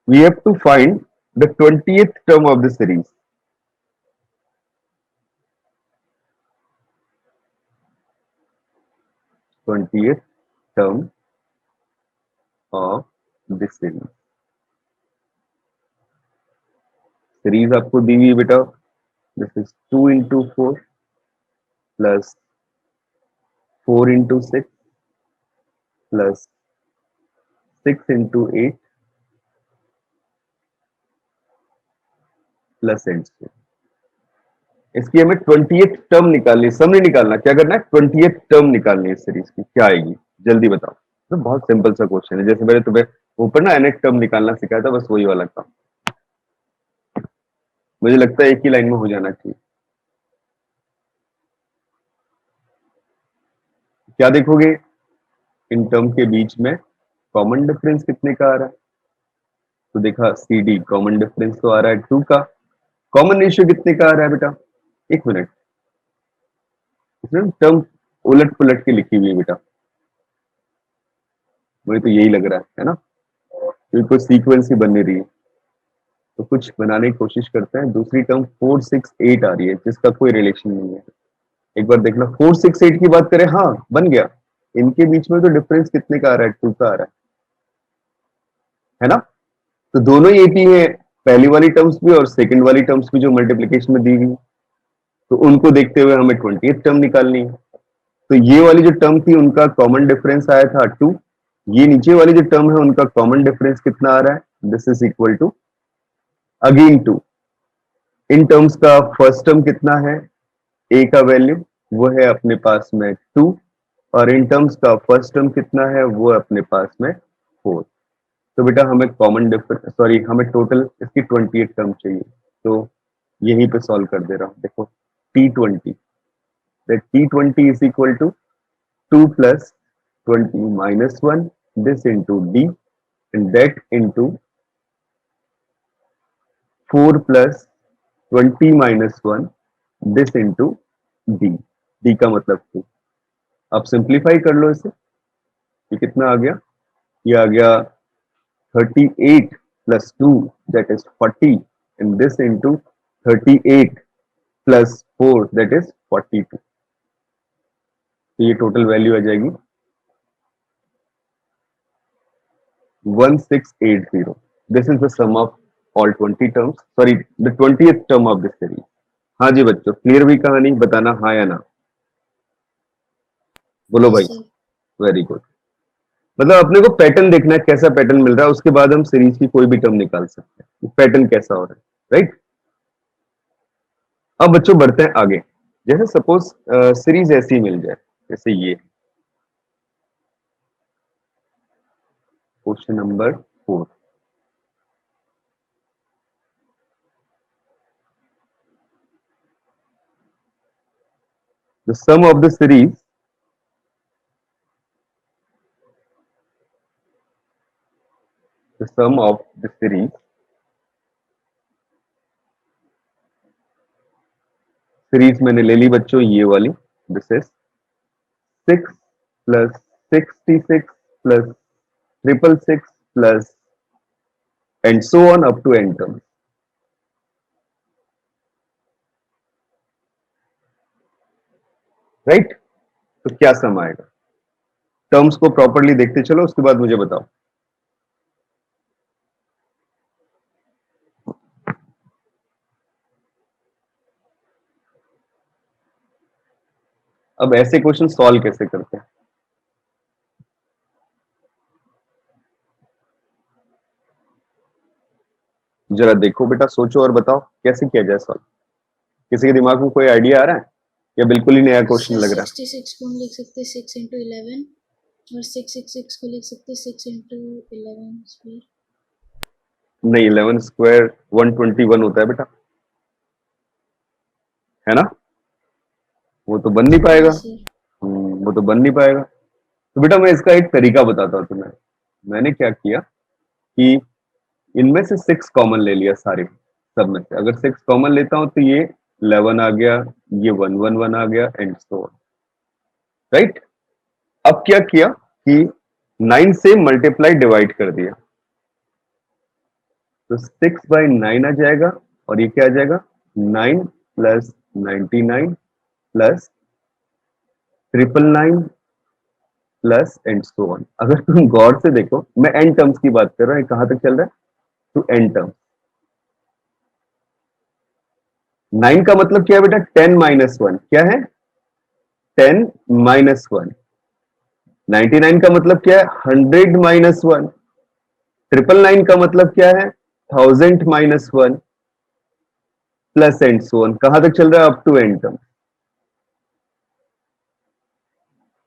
We have to find the 20th term of the series. 20th term of the series. Series आपको दी हुई बेटा, this is 2 into 4 plus 4 into 6 plus 6 into 8 plus and से। इसकी हमें 20th term निकालनी, सम नहीं निकालना, क्या करना है 20th टर्म निकालनी है सीरीज की, क्या आएगी जल्दी बताओ। तो बहुत सिंपल सा क्वेश्चन है, जैसे मैंने तुम्हें ऊपर ना nth टर्म निकालना सिखाया था, बस वही वाला काम। मुझे लगता है एक ही लाइन में हो जाना चाहिए। क्या देखोगे इन टर्म के बीच में कॉमन डिफरेंस कितने का आ रहा है, तो देखा सी डी कॉमन डिफरेंस तो आ रहा है 2 का। कॉमन रेशियो कितने का आ रहा है बेटा, एक मिनट, इसमें टर्म उलट पुलट के लिखी हुई है बेटा, मुझे तो यही लग रहा है ना, क्योंकि कोई सीक्वेंस ही बन नहीं रही है। तो कुछ बनाने की कोशिश करते हैं। दूसरी टर्म 4 6 8 आ रही है जिसका कोई रिलेशन नहीं है। एक बार देखना 4 6 8 की बात करें, हाँ बन गया। इनके बीच में तो डिफरेंस कितने का आ रहा है, 2 का आ रहा है ना। तो दोनों ही एक ही है, पहली वाली टर्म्स भी और सेकंड वाली टर्म्स भी जो मल्टीप्लीकेशन में दी हुई, तो उनको देखते हुए हमें 20th टर्म निकालनी है। तो ये वाली जो टर्म थी उनका कॉमन डिफरेंस आया था 2, ये नीचे वाली जो टर्म है उनका कॉमन डिफरेंस कितना आ रहा है, this is equal to again 2। N terms का फर्स्ट टर्म कितना है, ए का वैल्यू वो है अपने पास में 2, और इन टर्म्स का फर्स्ट टर्म कितना है वो अपने पास में 4। तो बेटा हमें कॉमन डिफरेंस, सॉरी हमें टोटल इसकी 20th टर्म चाहिए, तो यहीं पे सॉल्व कर दे रहा हूं। देखो T20, that T20 is equal to 2 plus 20 minus 1 this into D, and that into 4 plus 20 minus 1 this into D। D का मतलब 2। अब सिंप्लीफाई कर लो इसे, ये कितना आ गया, ये आ गया 38 plus 2 that is 40, and this into 38 plus 4 that is 42। तो ये टोटल वैल्यू आ जाएगी 1680। This is the sum of all 20 terms, sorry the 20th term of this series. हाँ जी बच्चों, क्लियर हुई कहानी, बताना हाँ या ना, बोलो यस भाई। सर। Very good. मतलब अपने को पैटर्न देखना है, कैसा पैटर्न मिल रहा है, उसके बाद हम सीरीज की कोई भी टर्म निकाल सकते हैं, पैटर्न कैसा हो रहा है, राइट। अब बच्चों बढ़ते हैं आगे। जैसे सपोज सीरीज ऐसी मिल जाए, जैसे ये question number 4। The sum of the series, the sum of the series, series मैंने ले ली बच्चों ये वाली, this is 6 plus 66 plus 666 plus and so on up to n term, right. तो क्या सम आएगा, टर्म्स को प्रॉपरली देखते चलो, उसके बाद मुझे बताओ। अब ऐसे क्वेश्चन सॉल्व कैसे करते हैं, जरा देखो बेटा, सोचो और बताओ कैसे किया जाए सॉल्व। किसी के दिमाग में कोई आइडिया आ रहा है या बिल्कुल ही नया क्वेश्चन सर लग रहा 66 को हम लिख सकते हैं 6 into 11, और 666 को लिख सकते हैं 6 into 11 स्क्वायर। है। नहीं, 11 स्क्वायर 121 होता है बेटा, है ना, वो तो बन नहीं पाएगा। Yes sir. वो तो बन नहीं पाएगा। तो बेटा मैं इसका एक तरीका बताता हूँ तुम्हें। मैंने क्या किया कि इनमें से 6 कॉमन ले लिया सारे, सब में से अगर 6 कॉमन लेता हूं तो ये 11 आ गया, ये 111 आ गया एंड सो ऑन, राइट। अब क्या किया कि 9 से मल्टीप्लाई डिवाइड कर दिया, तो 6/9 आ जाएगा और ये क्या आ जाएगा 9 plus 99 plus 999 plus and so on. अगर तुम गौर से देखो, मैं एन टर्म्स की बात कर रहा हूँ, कहां तक चल रहा है टू एन टर्म्स। 9 का मतलब क्या है बेटा 10 - 1 क्या है 10 - 1। 99 का मतलब क्या है 100 - 1। 999 का मतलब क्या है 1000 - 1 प्लस एंड सो ऑन। कहां तक चल रहा है अप टू एन टर्म।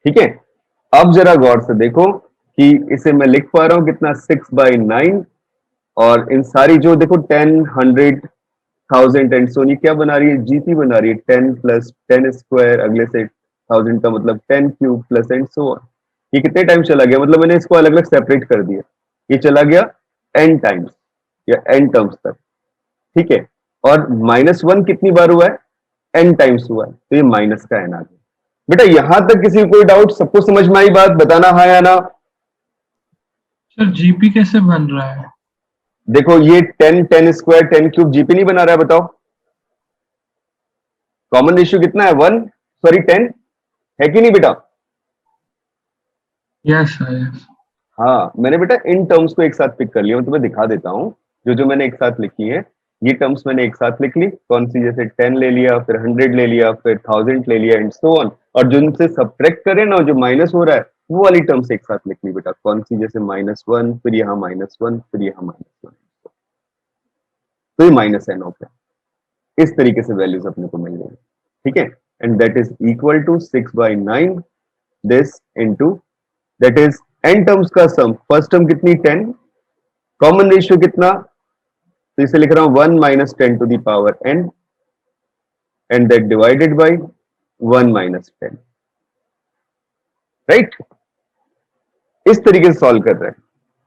ठीक है, अब जरा गौर से देखो कि इसे मैं लिख पा रहा हूं कितना 6/9 और इन सारी जो देखो 10 100 1000 एंड सो ये क्या बना रही है जीपी बना रही है 10 प्लस 10 स्क्वायर अगले से 1000 का मतलब 10 cube plus and so on. ये कितने टाइम चला गया मतलब मैंने इसको अलग अलग सेपरेट कर दिया। ये चला गया एन टाइम्स या एन टर्म्स तक। ठीक है, और -1 कितनी बार हुआ है एन टाइम्स हुआ है तो ये माइनस का एन आ गया। बेटा यहां तक किसी को कोई डाउट, सबको समझ में आई बात, बताना हाँ या ना। सर जीपी कैसे बन रहा है? देखो ये 10 10 स्क्वायर 10 क्यूब जीपी नहीं बना रहा है, बताओ कॉमन रेशियो कितना है 1 सॉरी 10 है कि नहीं बेटा। Yes sir yes. हाँ मैंने बेटा इन टर्म्स को एक साथ पिक कर लिया, मैं तुम्हें दिखा देता हूँ जो जो मैंने एक साथ लिखी है। ये टर्म्स मैंने एक साथ लिख ली, कौन सी, जैसे 10 ले लिया, फिर 100 ले लिया, फिर 1000 ले लिया एंड सो ऑन। और जो इनसे सब्ट्रैक्ट करें ना, जो माइनस हो रहा है वो वाली टर्म्स एक साथ लिख ली बेटा, कौन सी, जैसे -1 फिर यहाँ -1 फिर यहाँ -1, तो ये -n हो गया। इस तरीके से वैल्यूज अपने को मिल गई। ठीक है, and that is equal to 6/9 this into that is n terms का सम। फर्स्ट टर्म कितनी 10, कॉमन रेशियो कितना, तो इसे लिख रहा हूं 1 - 10 to the power n and that divided by 1 - 10। Right, इस तरीके से सॉल्व कर रहे हैं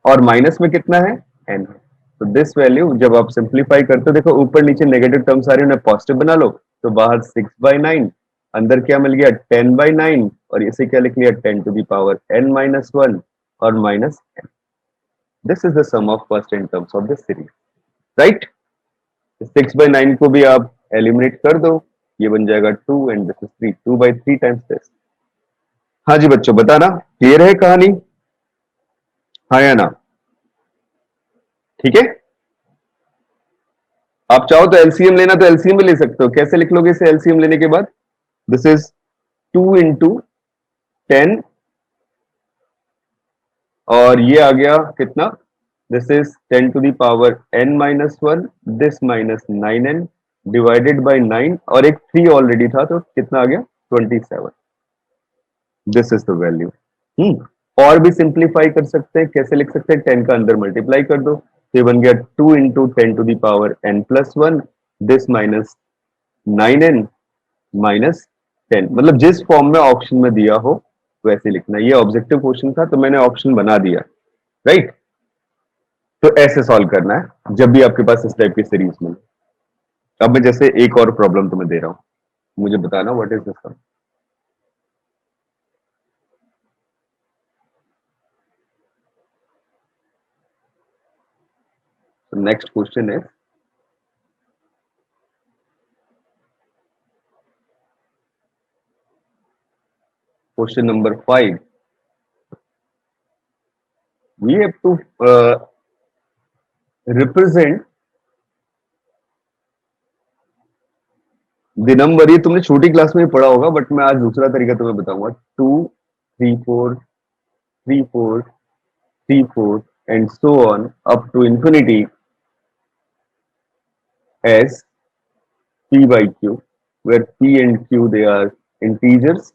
और माइनस में कितना है n। तो दिस वैल्यू जब आप सिंप्लीफाई करते हो, देखो ऊपर नीचे नेगेटिव टर्म्स आ रही है उन्हें पॉजिटिव बना लो, तो बाहर 6/9 अंदर क्या मिल गया 10/9 और इसे क्या लिख लिया 10 टू द पावर n - 1 और minus n। This is the sum of first n terms of this series. Right, 6/9 को भी आप एलिमिनेट कर दो, ये बन जाएगा 2 and this is 3, 2/3 times this. हाँ जी बच्चों बताना, क्लियर है कहानी, हाँ या ना। ठीक है, आप चाहो तो एलसीएम लेना तो एलसीएम भी ले सकते हो। कैसे लिख लोगे इसे एलसीएम लेने के बाद, दिस इज 2 इंटू 10 और ये आ गया कितना, this is 10 to the power n - 1 this -9n divided by 9 और एक 3 ऑलरेडी था तो कितना आ गया 27। This is the value. और भी सिंप्लीफाई कर सकते हैं, कैसे लिख सकते हैं 10 का अंदर मल्टीप्लाई कर दो तो ये बन गया 2 into 10 to the power n + 1 this -9n -10। मतलब जिस फॉर्म में ऑप्शन में दिया हो वैसे लिखना। ये ऑब्जेक्टिव क्वेश्चन था तो मैंने ऑप्शन बना दिया। राइट, तो ऐसे सॉल्व करना है जब भी आपके पास इस टाइप की सीरीज में। अब मैं जैसे एक और प्रॉब्लम तुम्हें दे रहा हूं, मुझे बताना what is this. Next question है, question number 5। we have to represent the number। ये तुमने छोटी क्लास में ही पढ़ा होगा बट मैं आज दूसरा तरीका तुम्हें बताऊंगा। 2 3 4 3 4 3 4 and so on up to infinity as p by q, where p and q they are integers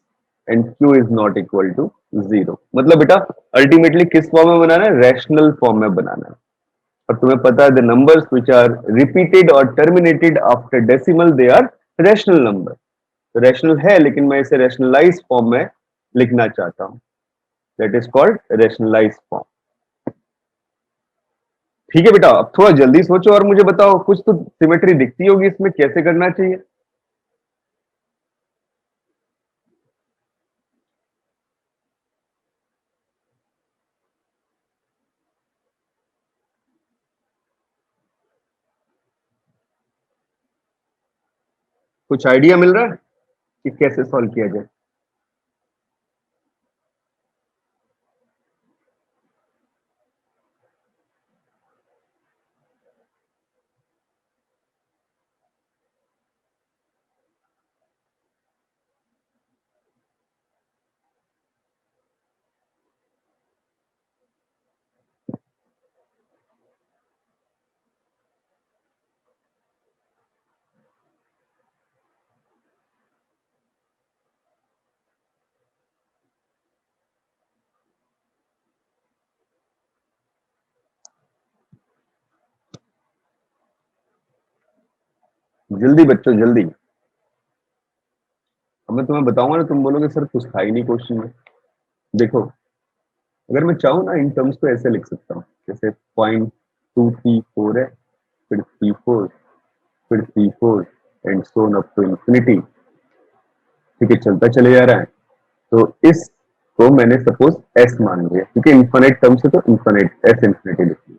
and q is not equal to 0। मतलब बेटा अल्टीमेटली किस फॉर्म में बनाना है, रैशनल फॉर्म में बनाना है। और तुम्हें पता है the numbers which are repeated और terminated after decimal they are rational number. तो रैशनल है लेकिन मैं इसे रैशनलाइज फॉर्म में लिखना चाहता हूं, that is called rationalize form. ठीक है बेटा, अब थोड़ा जल्दी सोचो और मुझे बताओ, कुछ तो सिमेट्री दिखती होगी इसमें, कैसे करना चाहिए। कुछ आइडिया मिल रहा है कि कैसे सॉल्व किया जाए? जल्दी बच्चों जल्दी। अब मैं तुम्हें बताऊंगा ना, तुम बोलोगे सर कुछ था ही नहीं क्वेश्चन में। देखो, अगर मैं चाहूँ ना इन टर्म्स को ऐसे लिख सकता हूँ, जैसे 0.234 है, फिर 34, फिर 34 and so on up to infinity. ठीक है, चलता चले जा रहा है। तो इस को मैंने सपोज एस मान लिया, क्योंकि इन्फिनिट टर्म्स है तो इन्फिनिट एस इंफिनिटी लिख लिया।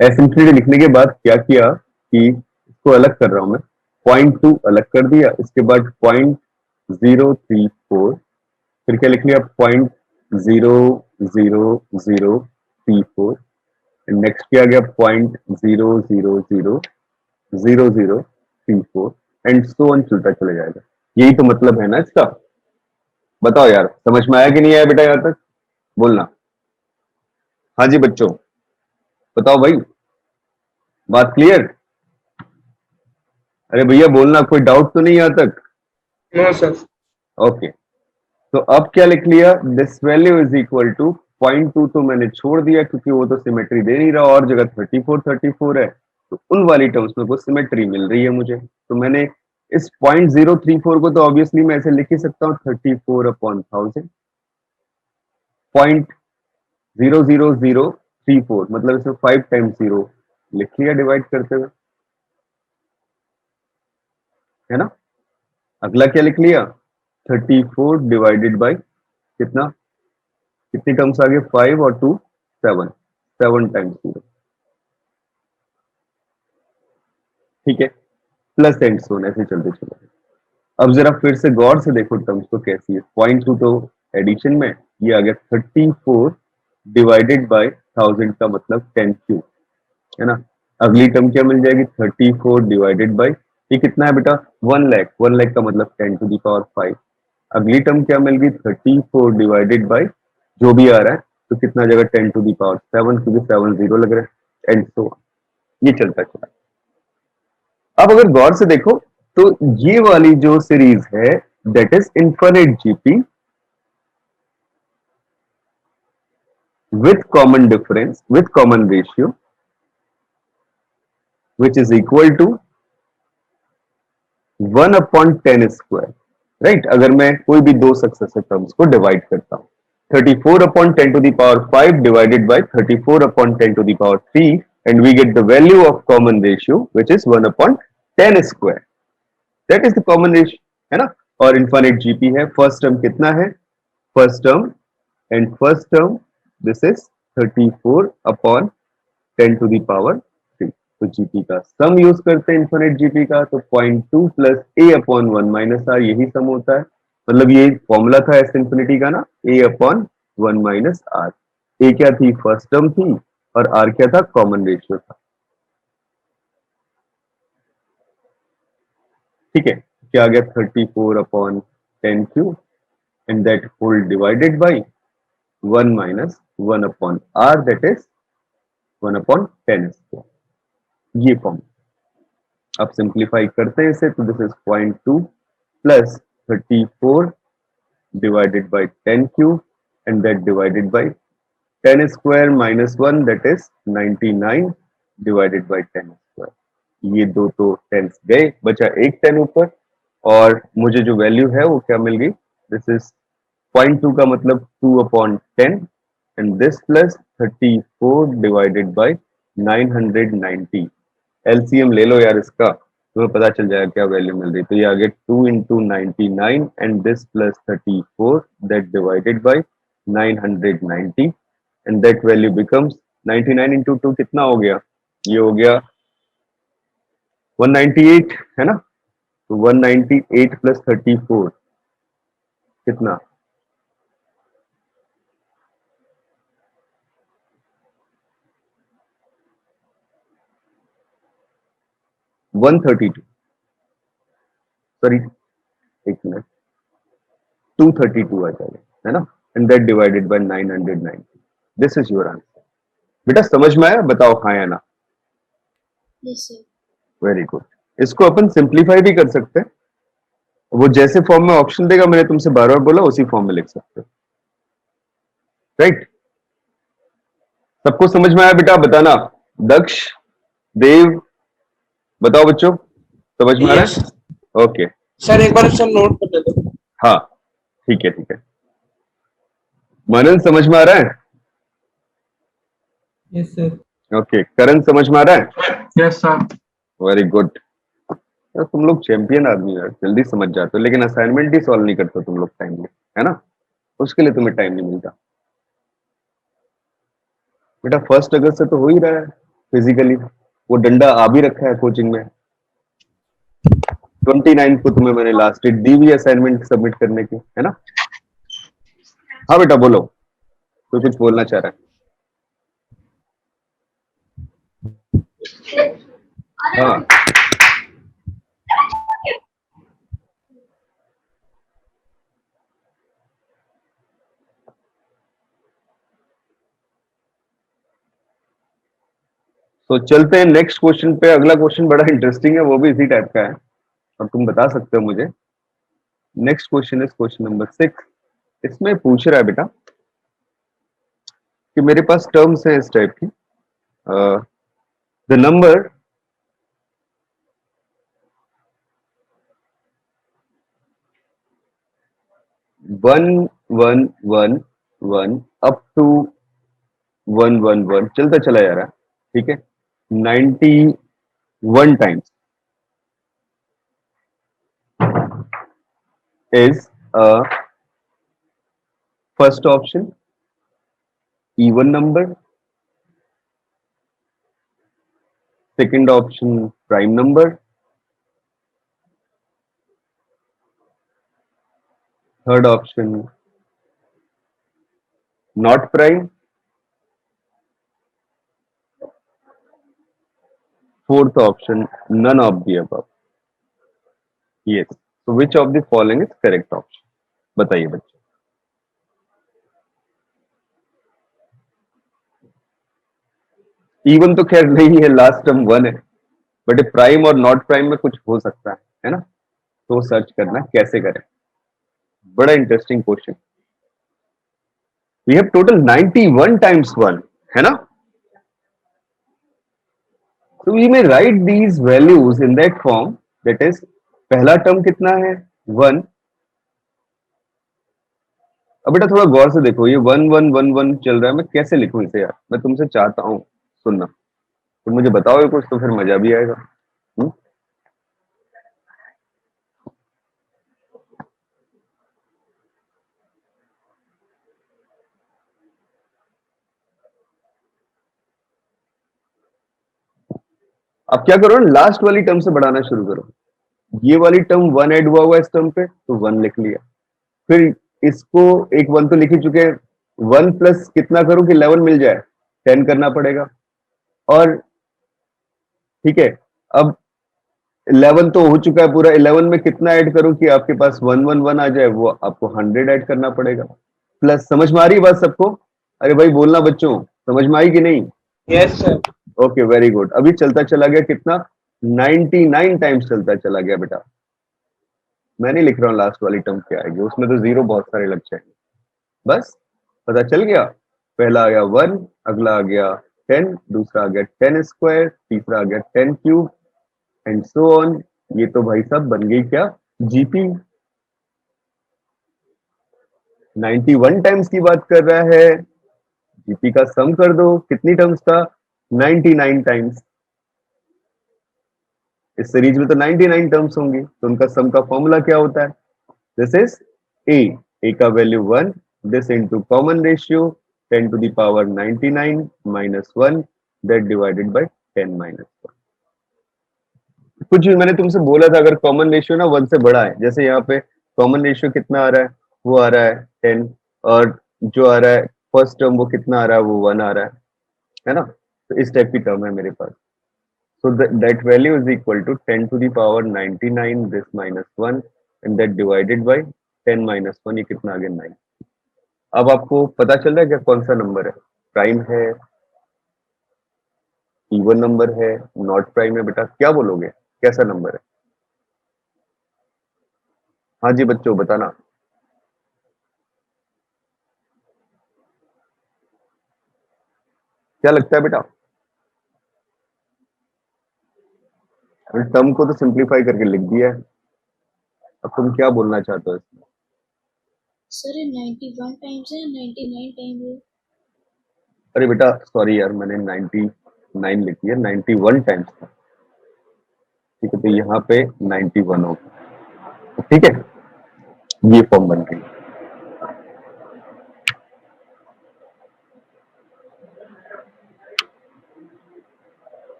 एस इंफिनिटी लिखने के बाद क्या किया कि इसको अलग कर रहा हूं मैं, 0.2 अलग कर दिया, इसके बाद 0.034, फिर क्या लिख लिया 0.00034, नेक्स्ट क्या गया 0.0000034 एंड सो ऑन, चलता चला जाएगा। यही तो मतलब है ना इसका। बताओ यार, समझ में आया कि नहीं आया बेटा यहां तक? बोलना। हाँ जी बच्चों, बताओ भाई, बात क्लियर? अरे भैया बोलना, कोई डाउट तो नहीं यहां तक? No sir. ओके, तो अब क्या लिख लिया, this value is equal to 0.2 तो मैंने छोड़ दिया क्योंकि वो तो सिमेट्री दे नहीं रहा, और जगह 34 है, तो उन वाली टर्म्स में को सिमेट्री मिल रही है मुझे। तो मैंने इस 0.034 को तो ऑब्वियसली मैं ऐसे लिख ही सकता हूँ 34/1000, 0.00034, मतलब इसमें 5 टाइम्स 0 लिख लिया डिवाइड करते हुए, है ना। अगला क्या लिख लिया, 34 डिवाइडेड बाई कितना, कितनी टर्म्स आ गए, 5 और 2 7, 7 टाइम्स 0। ठीक है, प्लस एंड सोन ऐसे चलते चले। अब जरा फिर से गौर से देखो टर्म्स को कैसी है। 0.2 तो एडिशन में, ये आ गया 34 डिवाइडेड बाय 1000 का मतलब 10 क्यूब, है ना। अगली टर्म क्या मिल जाएगी, 34 डिवाइडेड बाय, ये कितना है बेटा, 1 लाख, 1 लाख का मतलब 10 टू द पावर 5। अगली टर्म क्या मिल गई, 34 डिवाइडेड बाय जो भी आ रहा है, तो कितना जगह 10 टू द पावर 7, क्योंकि 7 जीरो लग रहा है एंड सो, ये चलता चला। अब अगर गौर से देखो तो ये वाली जो सीरीज है that is infinite GP with common difference, with common ratio, which is equal to 1/10 square, right. अगर मैं कोई भी दो सक्सेसिव टर्म्स को डिवाइड करता हूं, 34/10 to the power 5 divided by 34/10 to the power 3, and we get the value of common ratio which is 1/10 square. That is the common ratio, है ना। और इनफाइनाइट जीपी है, फर्स्ट टर्म कितना है, first term and first term this is 34/10 to the power 3। तो GP का सम use करते हैं इनफिनिट जीपी का, तो 0.2 plus a upon 1 minus r, यही सम होता है। मतलब ये फॉर्मूला था एस इंफिनिटी का ना, ए अपॉन 1 माइनस आर। ए क्या थी, फर्स्ट टर्म थी, और आर क्या था, कॉमन रेशियो था। ठीक है, क्या आ गया 34/10 cube and that whole divided by 1 minus 1/r, that is 1/10 square. ये फॉर्म अब सिंप्लीफाई करते हैं इसे, तो this is 0.2 plus 34 divided by 10 cube and that divided by 10 square minus 1, that is 99 divided by 10 square। ये दो तो 10 गए, बचा एक 10 ऊपर, और मुझे जो वैल्यू है वो क्या मिल गई, दिस इज 0.2 का मतलब 2/10 and this plus 34 divided by 990। LCM ले लो यार इसका, तुम्हें पता चल जाएगा क्या वैल्यू मिल रही। तो ये आ गया 2 into 99 and this plus 34 that divided bye 990 and that value becomes 99 into 2 कितना हो गया, ये हो गया 198, है ना। तो 198 प्लस 34 कितना? वन 32, सॉरी एक मिनट, 232 आ जाएगा, है ना, and that divided bye 990. This is your answer. बेटा समझ में आया? बताओ हाँ या ना. Yes sir. Very good. इसको अपन सिंप्लीफाई भी कर सकते हैं. वो जैसे फॉर्म में ऑप्शन देगा, मैंने तुमसे बार बार बोला, उसी फॉर्म में लिख सकते हो. राइट? सबको समझ में आया बेटा? बताना. दक्ष, देव, बताओ बच्चों, समझ में आ रहा है? ओके सर एक बार सर नोट कर लेते. हाँ ठीक है ठीक है. मनन समझ में आ रहा है? Yes sir. ओके. करण समझ में आ रहा है? Yes sir. Very good. यार तुम लोग चैंपियन आदमी यार, जल्दी समझ जाते हो, लेकिन असाइनमेंट ही सॉल्व नहीं करते तुम लोग टाइमली, है ना? उसके लिए तुम्हें टाइम नहीं मिलता. बेटा 1 अगस्त से तो हो ही रहा है फिजिकली. वो डंडा आ भी रखा है कोचिंग में. 29 को तुम्हें मैंने लास्ट डेट दी हुई असाइनमेंट सबमिट करने की, है ना? हाँ बेटा बोलो, तो कुछ बोलना चाह रहा है? हाँ तो चलते हैं नेक्स्ट क्वेश्चन पे. अगला क्वेश्चन बड़ा इंटरेस्टिंग है, वो भी इसी टाइप का है, अब तुम बता सकते हो मुझे. Next question is question number 6. इसमें पूछ रहा है बेटा कि मेरे पास टर्म्स है इस टाइप की. The number one one one one up to 111 चलता चला जा रहा है, ठीक है, 91 times is first option even number, second option prime number, third option not prime, fourth option none of the above. Yes, so which of the following is correct option? बताइए बच्चे. Even तो खैर नहीं है, लास्ट टर्म 1 है, but prime और not prime में कुछ हो सकता है ना? तो सर्च करना कैसे करें. बड़ा interesting question. We have total 91 times 1, है ना? So we may write these values in that form, that is पहला टर्म कितना है 1. अब बेटा थोड़ा गौर से देखो, ये 1111 चल रहा है, मैं कैसे लिखूं इसे यार? मैं तुमसे चाहता हूं सुनना, तो मुझे बताओगे कुछ तो फिर मजा भी आएगा. अब क्या करो, लास्ट वाली टर्म से बढ़ाना शुरू करो. ये वाली टर्म 1 ऐड हुआ हुआ इस टर्म पे, तो 1 लिख लिया. फिर इसको एक 1 तो लिख ही चुके हैं, 1 प्लस कितना करो कि 11 मिल जाए, 10 करना पड़ेगा. और ठीक है, अब 11 तो हो चुका है पूरा, 11 में कितना ऐड करो कि आपके पास 111 आ जाए, वो आपको 100 ऐड करना पड़ेगा. प्लस, समझ में आ रही है बात सबको? अरे भाई बोलना बच्चों, समझ में आई कि नहीं? Yes sir. Okay very good. अभी चलता चला गया कितना, 99 टाइम्स चलता चला गया बेटा. मैं नहीं लिख रहा हूँ लास्ट वाली टर्म क्या आएगी, उसमें तो जीरो बहुत सारे लग जाएंगे. बस पता चल गया. पहला आ गया 1, अगला आ गया 10, दूसरा आ गया 10 स्क्वायर, तीसरा आ गया 10 क्यूब, एंड सो ऑन. ये तो भाई साहब बन गई क्या, जीपी. 91 टाइम्स की बात कर रहा है, जीपी का सम कर दो कितनी टर्म्स का, 99 टाइम्स. इस सीरीज में तो 99 टर्म्स होंगी, तो उनका सम का फॉर्मूला क्या होता है? दिस इज ए का value 1, this into common ratio 10 to the power 99 minus 1, that divided by 10 minus 1. कुछ भी मैंने तुमसे बोला था, अगर कॉमन रेशियो ना 1 से बड़ा है, जैसे यहाँ पे कॉमन रेशियो कितना आ रहा है, वो आ रहा है 10, और जो आ रहा है फर्स्ट टर्म वो कितना आ रहा है, वो 1 आ रहा है ना। तो इस टाइप की टर्म है मेरे पास। So that value is equal to 10 to the power 99 this minus 1 and that divided by 10 minus 1, ये कितना आ गया 9। अब आपको पता चल रहा है क्या कौन सा नंबर है, प्राइम है, इवन नंबर है, नॉट प्राइम है? बेटा क्या बोलोगे, कैसा नंबर है? हाँ जी बच्चों बताना। क्या लगता है बेटा? टर्म को तो सिंप्लीफाई करके लिख दिया है, अब तुम क्या बोलना चाहते हो इसमें? सर ये 91 टाइम्स है, 99 टाइम्स है। अरे बेटा सॉरी यार, मैंने 99 लिख दिया, 91 टाइम्स था। ठीक है, तो यहाँ पे 91 होगा। ठीक है, ये फॉर्म बन गई।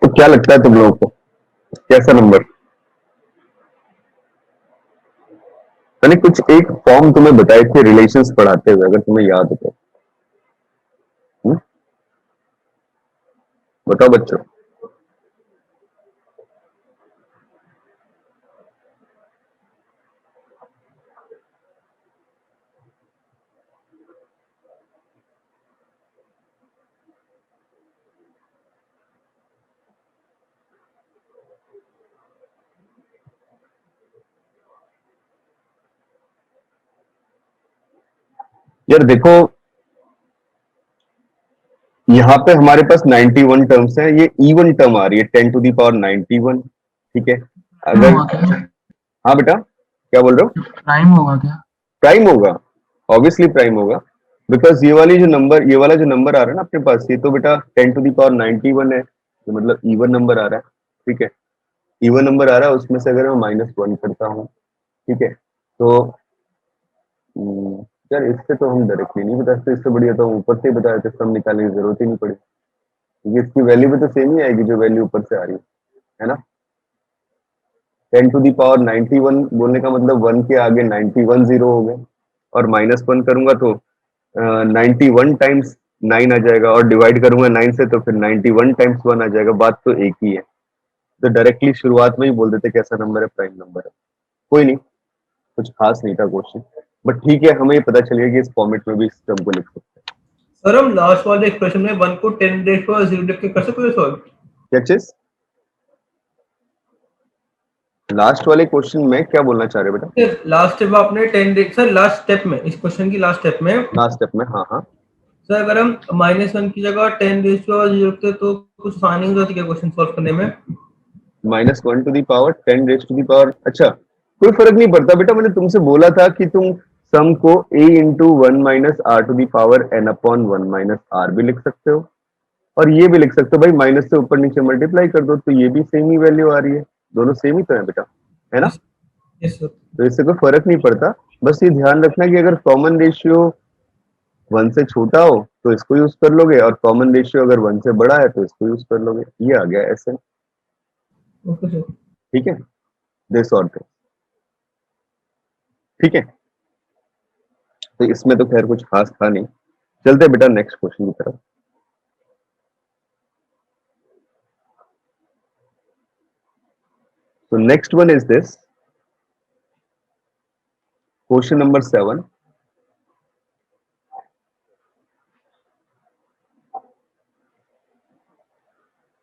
तो क्या लगता है तुम लोगों को, कैसा नंबर? मैंने कुछ एक फॉर्म तुम्हें बताए थे रिलेशंस पढ़ाते हुए, अगर तुम्हें याद हो तो। बताओ बच्चों। यार देखो, यहाँ पे हमारे पास 91 टर्म्स हैं, ये इवन टर्म आ रही है 10 टू दी पावर 91। ठीक है, प्राइम अगर होगा क्या? हाँ बेटा क्या बोल रहे हो? प्राइम होगा क्या? प्राइम होगा, ऑब्वियसली प्राइम होगा, बिकॉज ये वाली जो नंबर, ये वाला जो नंबर आ रहा है ना अपने पास, ये तो बेटा 10 टू दी पावर 91 है, तो मतलब इवन नंबर आ रहा है। ठीक है, इवन नंबर आ रहा है, उसमें से अगर मैं -1 करता हूँ, ठीक है, तो यार इससे तो हम डायरेक्टली नहीं बता सकते, इससे बढ़िया तो हम ऊपर से ही बता देते, सम निकालने की जरूरत ही नहीं पड़ी, क्योंकि इसकी वैल्यू भी तो सेम ही आएगी जो वैल्यू ऊपर से आ रही है ना। 10 टू दी पावर 91 बोलने का मतलब 1 के आगे 91 जीरो हो गए, और -1 करूंगा तो 91 टाइम्स 9 आ जाएगा, और डिवाइड करूंगा 9 से तो फिर 91 टाइम्स 1 आ जाएगा, बात तो एक ही है। तो डायरेक्टली शुरुआत में ही बोल देते कैसा नंबर है, प्राइम नंबर है। कोई नहीं, कुछ खास नहीं था क्वेश्चन, बट ठीक है, हमें ये पता चलेगा कि इस फॉर्मेट में भी इस टर्म को लिख सकते हैं। सर हम लास्ट वाले एक्सप्रेशन में 1 को 10 रेज़ टू 0 लिख के कर सकते हैं सॉल्व? क्या चीज? लास्ट वाले क्वेश्चन में क्या बोलना चाह रहे हो बेटा? सर लास्ट स्टेप आपने 10 रेज़, सर लास्ट स्टेप में, इस क्वेश्चन की लास्ट स्टेप में लास्ट स्टेप में, हाँ हाँ, सर अगर हम -1 की जगह 10 रेज़ टू 0 रखते तो कुछ आसानी हो जाती है क्वेश्चन सॉल्व करने में? -1 to the power 10 raise to the power, अच्छा कोई फर्क नहीं पड़ता बेटा, मैंने तुमसे बोला था कि तुम सम को a into 1 minus r to the power n upon 1 minus r भी लिख सकते हो, और ये भी लिख सकते हो भाई, माइनस से ऊपर नीचे मल्टीप्लाई कर दो तो ये भी सेम ही वैल्यू आ रही है, दोनों सेम ही तो है बेटा, है ना। Yes sir. तो इससे कोई फर्क नहीं पड़ता, बस ये ध्यान रखना कि अगर कॉमन रेशियो 1 से छोटा हो तो इसको यूज कर लोगे, और कॉमन रेशियो अगर 1 से बड़ा है तो इसको यूज कर लोगे, ये आ गया ऐसे। Okay sir. ठीक है, दिस और दिस। ठीक है, तो इसमें तो खैर कुछ खास था नहीं, चलते बेटा नेक्स्ट क्वेश्चन की तरफ। So next one is this question number 7.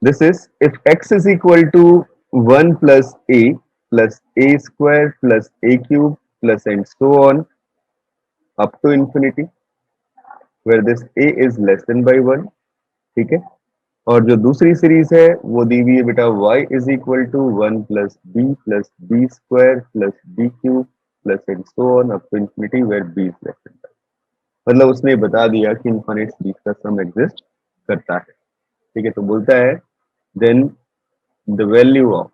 This is if x is equal to 1 plus a square plus a cube plus and so on up to infinity, where this a is less than by 1. ठीक है, और जो दूसरी series है वो दी हुई है बेटा y is equal to 1 plus b square plus b cube plus and so on up to infinity where b is less than by। मतलब उसने बता दिया कि इनफाइनाइट सीरीज का सम एग्जिस्ट करता है। ठीक है, तो बोलता है then the value of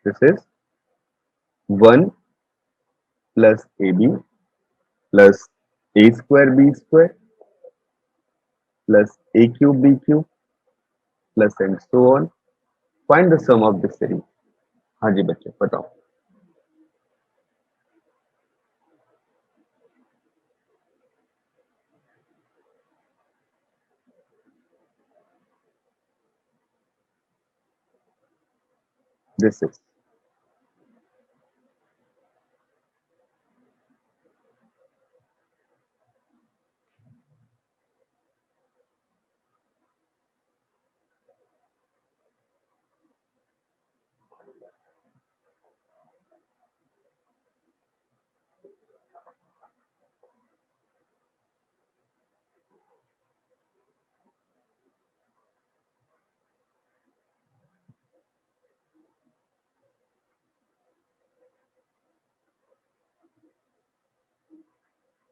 this is 1 plus AB plus A square B square plus A cube B cube plus and so on. Find the sum of this series. हाँ जी बच्चे बताओ. This is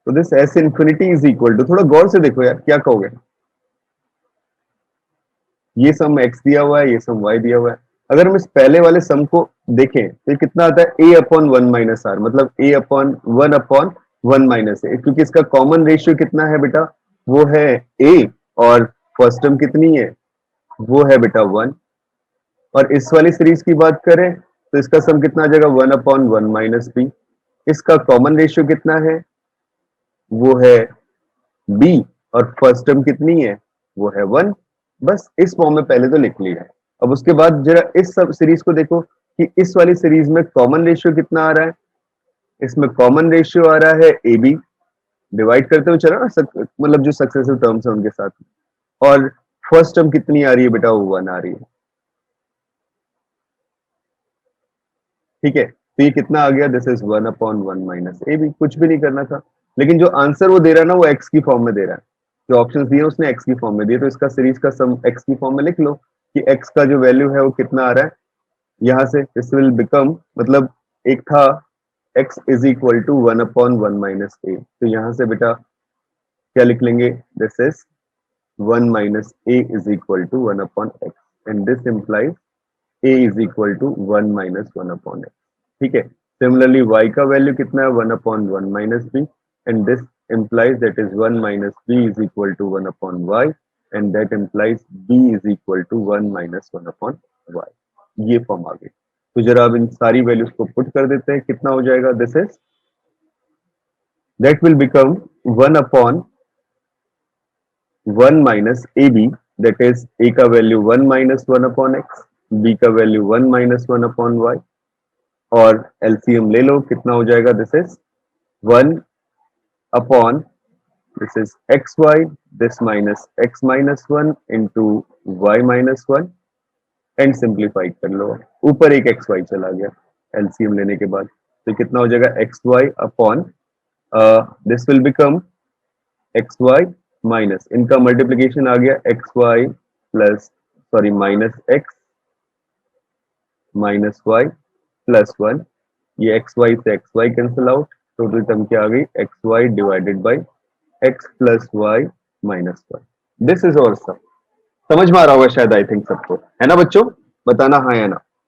तो this S infinity is equal to, थोड़ा गौर से देखो यार क्या कहोगे. ये सम x दिया हुआ है, ये सम y दिया हुआ है. अगर हम इस पहले वाले सम को देखें तो ये कितना आता है a अपॉन 1 माइनस आर, मतलब a अपॉन 1 अपॉन 1 माइनस ए, क्योंकि इसका कॉमन रेशियो कितना है बेटा, वो है a, और फर्स्ट टर्म कितनी है, वो है बेटा 1. और इस वाली सीरीज की बात करें तो इसका सम कितना आ जाएगा 1 अपॉन 1 माइनस बी. इसका कॉमन रेशियो कितना है, वो है b, और फर्स्ट टर्म कितनी है, वो है 1. बस इस फॉर्म में पहले तो लिख लिया है. अब उसके बाद जरा इस सब सीरीज को देखो कि इस वाली सीरीज में कॉमन रेशियो कितना आ रहा है. इसमें कॉमन रेशियो आ रहा है ए बी, डिवाइड करते हुए चला ना, मतलब जो सक्सेसिव टर्म्स है उनके साथ. और फर्स्ट टर्म कितनी आ रही है बेटा, वो 1 आ रही है. ठीक है, तो ये कितना आ गया, this is 1 upon 1 minus a b. कुछ भी नहीं करना था, लेकिन जो आंसर वो दे रहा है ना, वो एक्स की फॉर्म में दे रहा है. जो ऑप्शंस दिए उसने एक्स की फॉर्म में दिए, तो इसका सीरीज का सम एक्स की फॉर्म में लिख लो कि एक्स का जो वैल्यू है वो कितना आ रहा है. यहां से दिस विल बिकम, मतलब एक था x is equal to 1 upon 1 minus a, तो यहां से बेटा क्या लिख लेंगे, this is 1 minus a is equal to 1 upon x, and this implies a is equal to 1 minus 1 upon x. ठीक है, सिमिलरली y का वैल्यू कितना है, 1 upon 1 minus b, and this implies that is 1 minus b is equal to 1 upon y, and that implies b is equal to 1 minus 1 upon y. ये form आ गई. तो जरा अब इन सारी वैल्यूज को पुट कर देते हैं, कितना हो जाएगा, this is, that will become 1 upon 1 minus ab, that is a का value 1 minus 1 upon x, b का वैल्यू 1 minus 1 upon y, और एलसीएम ले लो, कितना हो जाएगा, this is 1 upon, this is xy, this minus x minus 1 into y minus 1, and simplify कर लो. ऊपर एक xy चला गया एलसीएम लेने के बाद, तो कितना हो जाएगा, xy upon, this will become xy minus, इनका मल्टीप्लीकेशन आ गया xy plus, sorry minus x minus y plus 1. ये xy से xy cancel out, total term क्या आ गई, xy divided by x plus y minus 1. This is और सब समझ में आ रहा होगा शायद, आई थिंक सबको, है ना बच्चों, बताना हाँ या ना.